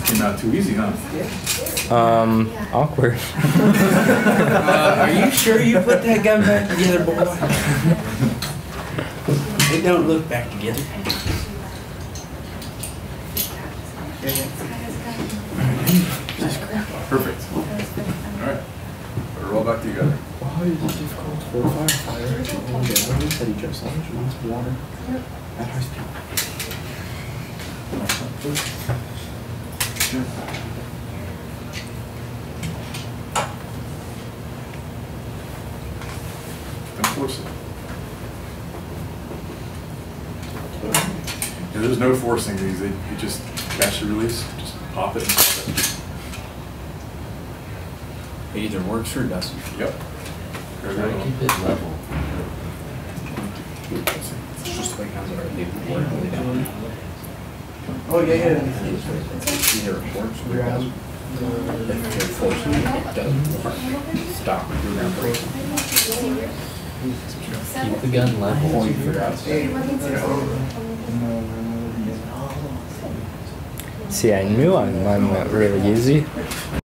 Came out too easy, huh? Awkward. Are you sure you put that gun back together, boy? It don't look back together. Perfect. Alright. Put it all back together. Why is it difficult for a firefighter to hold it? When you said he just launched water at high speed? Don't force it. Yeah, there's no forcing these. You just catch the release, just pop it and pop it. It either works or doesn't. Yep. Try to keep it level. It's just like how they work really down. Oh, yeah, yeah. Either it works or it doesn't. If you're forcing it, it doesn't work. Stop. Do not break. Keep the gun level. Point for that. See, I knew mine went really easy.